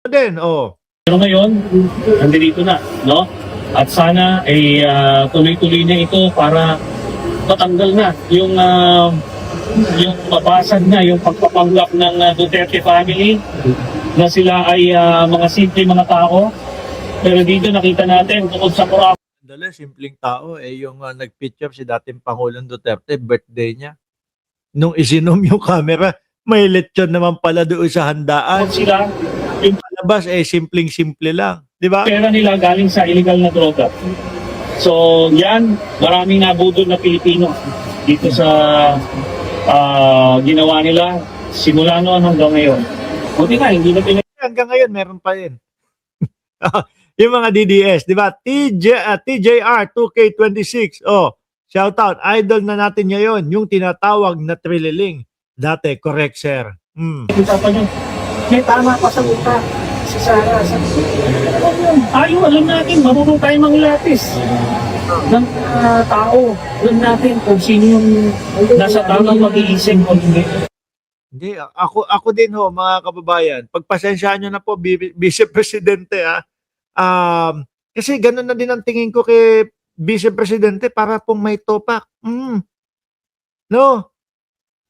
din, oh. Pero ngayon, nandito na, no? At sana ay tuloy-tuloy na ito para matanggal na yung mabasag na yung pagpapanggap ng Duterte family na sila ay mga simple mga tao. Pero dito nakita natin bukod sa corruption. Dala, simpleng tao, yung nag-picture si dating Pangulong Duterte, birthday niya. Nung isinom yung camera, may lechon naman pala doon sa handaan. Sila, yung Palabas, simpleng-simple lang. Di ba? pera nila galing sa illegal na droga. So, yan, maraming nabudol na Pilipino dito sa ginawa nila simula noon hanggang ngayon. Buti nga, hindi na Hanggang ngayon, meron pa rin. Yung mga DDS, di ba? TJR 2K26. Oh, shout out. Idol na natin ngayon, yung tinatawag na Trililing. Dati, correct, sir. usapan yun. May tama pa sa utak si Sara. Tayo, alam natin, marunong tayo mangilatis ng tao. Alam natin kung sino yung nasa tamang mag-iisip o hindi. Hindi, ako din ho, mga kababayan. Pagpasensyaan nyo na po, Vice Presidente, kasi ganun na din ang tingin ko kay Vice Presidente para pong may topak. No?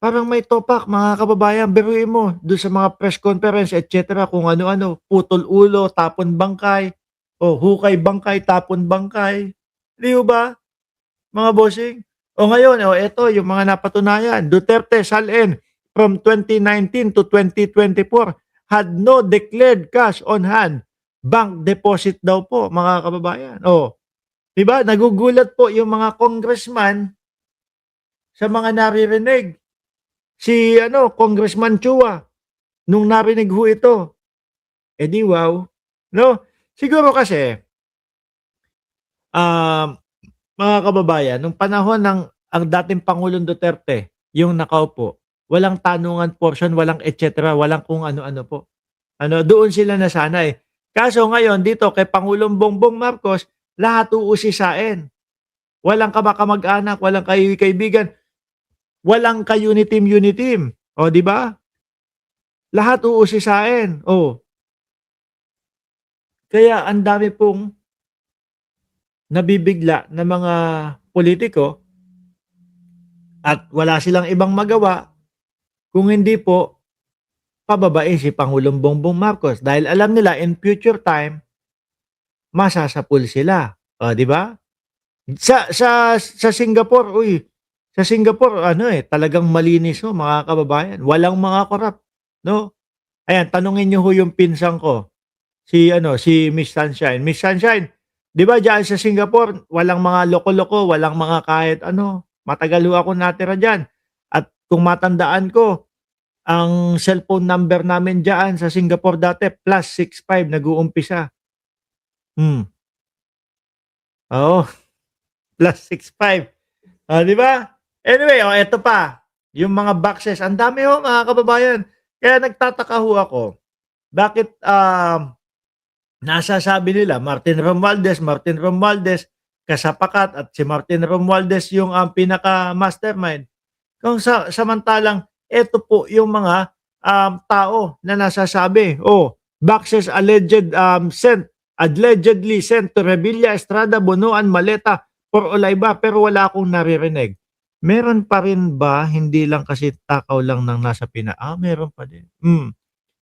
Parang may topak, mga kababayan. Biruin mo, doon sa mga press conference, etc. Kung ano-ano, putol ulo, tapon bangkay, o hukay bangkay, tapon bangkay. Di ba, mga bossing? O ngayon, eto, yung mga napatunayan. Duterte, Salen, from 2019 to 2024, had no declared cash on hand. Bank deposit daw po, mga kababayan. Di ba? Nagugulat po yung mga congressman sa mga naririnig. Si Congressman Chua, nung narinig ho ito, di wow. No? Siguro kasi, mga kababayan, nung panahon ng ang dating Pangulong Duterte, yung nakaupo, walang tanungan portion, walang etc., walang kung ano-ano po. Doon sila nasanay. Kaso ngayon, dito kay Pangulong Bongbong Marcos, lahat uusisain. Walang kamag-anak, walang kaibigan, walang ka-unitim. O, di ba? Lahat uusisain. Kaya ang dami pong nabibigla na mga politiko at wala silang ibang magawa kung hindi po pababain si Pangulong Bongbong Marcos dahil alam nila in future time masasapul sila. O, di ba? Sa Singapore, sa Singapore talagang malinis mga kababayan. Walang mga korap, no? Ayan, tanungin niyo ho yung pinsang ko. Si Miss Sunshine. Miss Sunshine, 'di ba diyan sa Singapore, walang mga loko-loko, walang mga kahit ano. Matagal ho ako natira diyan. At kung matandaan ko, ang cellphone number namin diyan sa Singapore dati +65 nag-uumpisa. Oo. +65. Di ba? Anyway, eto pa. Yung mga boxes, ang dami ho mga kababayan. Kaya nagtataka ho ako. Bakit nasasabi nila Martin Romualdez, kasapakat at si Martin Romualdez yung pinaka-mastermind. Kung samantalang eto po yung mga tao na nasasabi, boxes allegedly sent to Revilla, Estrada, Bonoan, Maleta, for Olayba, pero wala akong naririnig. Meron pa rin ba? Hindi lang kasi takaw lang ng nasa meron pa din.